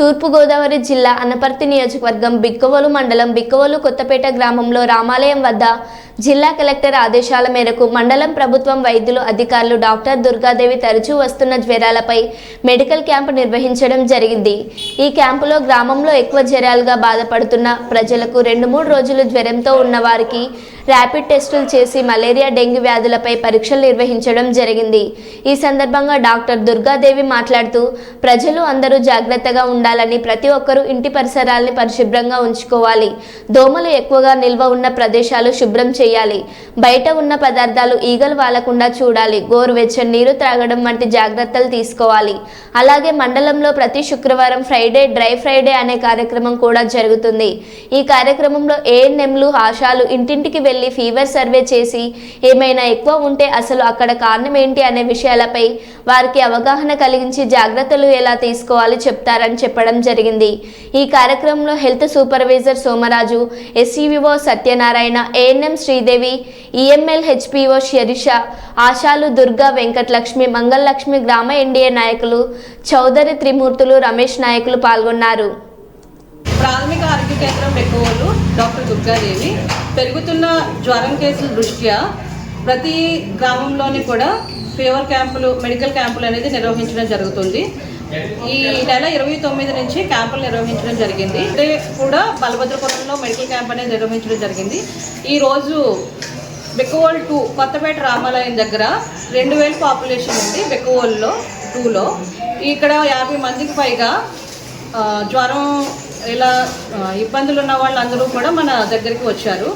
తూర్పుగోదావరి జిల్లా అనపర్తి నియోజకవర్గం బిక్కవోలు మండలం బిక్కవోలు కొత్తపేట గ్రామంలో రామాలయం వద్ద జిల్లా కలెక్టర్ ఆదేశాల మేరకు మండలం ప్రభుత్వం వైద్యులు అధికారులు డాక్టర్ దుర్గాదేవి తరచూ వస్తున్న జ్వరాలపై మెడికల్ క్యాంపు నిర్వహించడం జరిగింది। ఈ క్యాంపులో గ్రామంలో ఎక్కువ జ్వరాలుగా బాధపడుతున్న ప్రజలకు 2-3 రోజులు జ్వరంతో ఉన్న వారికి ర్యాపిడ్ టెస్టులు చేసి మలేరియా డెంగ్యూ వ్యాధులపై పరీక్షలు నిర్వహించడం జరిగింది। ఈ సందర్భంగా డాక్టర్ దుర్గాదేవి మాట్లాడుతూ ప్రజలు అందరూ జాగ్రత్తగా ఉండాలని, ప్రతి ఒక్కరూ ఇంటి పరిసరాల్ని పరిశుభ్రంగా ఉంచుకోవాలి, దోమలు ఎక్కువగా నిల్వ ఉన్న ప్రదేశాలు శుభ్రం చేయాలి, బయట ఉన్న పదార్థాలు ఈగలు వాలకుండా చూడాలి, గోరువెచ్చని నీరు త్రాగడం వంటి జాగ్రత్తలు తీసుకోవాలి। అలాగే మండలంలో ప్రతి శుక్రవారం ఫ్రైడే డ్రై ఫ్రైడే అనే కార్యక్రమం కూడా జరుగుతుంది। ఈ కార్యక్రమంలో ఏఎన్ఎంలు ఆశాలు ఇంటింటికి వెళ్లి ఫీవర్ సర్వే చేసి ఏమైనా ఎక్కువ ఉంటే అసలు అక్కడ కారణం ఏంటి అనే విషయాలపై వారికి అవగాహన కలిగించి జాగ్రత్తలు ఎలా తీసుకోవాలి చెప్తారని చెప్పడం జరిగింది। ఈ కార్యక్రమంలో health supervisor Somaraju, SEVO Satyanarayana, ANM Sridevi, EML HPO Sirisha, ఆశాలు దుర్గా, వెంకటలక్ష్మి, మంగళలక్ష్మి, గ్రామ ఎన్డీఏ నాయకులు చౌదరి త్రిమూర్తులు, రమేష్ నాయకులు పాల్గొన్నారు। ప్రాథమిక ఆరోగ్య కేంద్రం బిక్కవోలు డాక్టర్ దుర్గాదేవి పెరుగుతున్న జ్వరం కేసుల దృష్ట్యా ప్రతి గ్రామంలోని కూడా ఫీవర్ క్యాంపులు, మెడికల్ క్యాంపులు అనేది నిర్వహించడం జరుగుతుంది। ఈ నెల 29 నుంచి క్యాంపులు నిర్వహించడం జరిగింది। అంటే కూడా బలభద్రపురంలో మెడికల్ క్యాంప్ అనేది నిర్వహించడం జరిగింది। ఈరోజు బిక్కవోలు 2 కొత్తపేట రామాలయం దగ్గర 2000 పాపులేషన్ ఉంది। బిక్కవోలులో 2లో ఇక్కడ 50 మందికి పైగా జ్వరం ఇలా ఇబ్బందులు ఉన్న వాళ్ళందరూ కూడా మన దగ్గరికి వచ్చారు।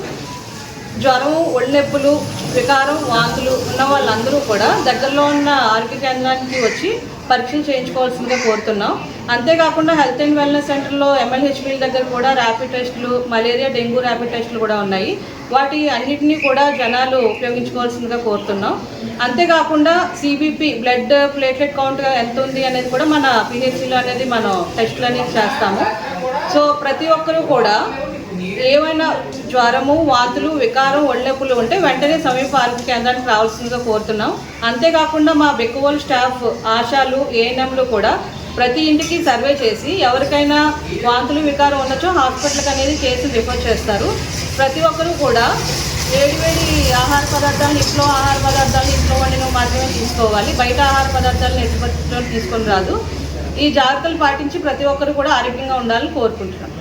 జ్వరం, ఒళ్ళెప్పులు, వికారం, వాంతులు ఉన్న వాళ్ళందరూ కూడా దగ్గరలో ఉన్న ఆరోగ్య కేంద్రానికి వచ్చి పరీక్షలు చేయించుకోవాల్సిందిగా కోరుతున్నాం। అంతేకాకుండా హెల్త్ అండ్ వెల్నెస్ సెంటర్లో ఎంఎల్హెచ్పీల దగ్గర కూడా ర్యాపిడ్ టెస్టులు, మలేరియా డెంగ్యూ ర్యాపిడ్ టెస్టులు కూడా ఉన్నాయి। వాటి అన్నిటినీ కూడా జనాలు ఉపయోగించుకోవాల్సిందిగా కోరుతున్నాం। అంతేకాకుండా సిబిపి బ్లడ్ ప్లేట్లెట్ కౌంట్ ఎంత ఉంది అనేది కూడా మన పిహెచ్సిలో అనేది మనం టెస్టులు అనేది చేస్తాము। సో ప్రతి ఒక్కరూ కూడా ఏమైనా జ్వరము, వాంతులు, వికారం, ఒళ్ళెప్పులు ఉంటే వెంటనే సమీప ఆరోగ్య కేంద్రానికి రావాల్సిందిగా కోరుతున్నాం। అంతేకాకుండా మా బిక్కవోలు స్టాఫ్, ఆశాలు, ఏఎన్ఎంలు కూడా ప్రతి ఇంటికి సర్వే చేసి ఎవరికైనా వాంతులు, వికారం ఉండొచ్చో హాస్పిటల్కి అనేది కేసులు రిఫర్ చేస్తారు। ప్రతి ఒక్కరూ కూడా వేడి ఆహార పదార్థాలను, ఇంట్లో ఆహార పదార్థాలను ఇంట్లో వండిన మాత్రమే తీసుకోవాలి, బయట ఆహార పదార్థాలను ఎటువంటి తీసుకొని రాదు। ఈ జాగ్రత్తలు పాటించి ప్రతి ఒక్కరు కూడా ఆరోగ్యంగా ఉండాలని కోరుకుంటున్నాం।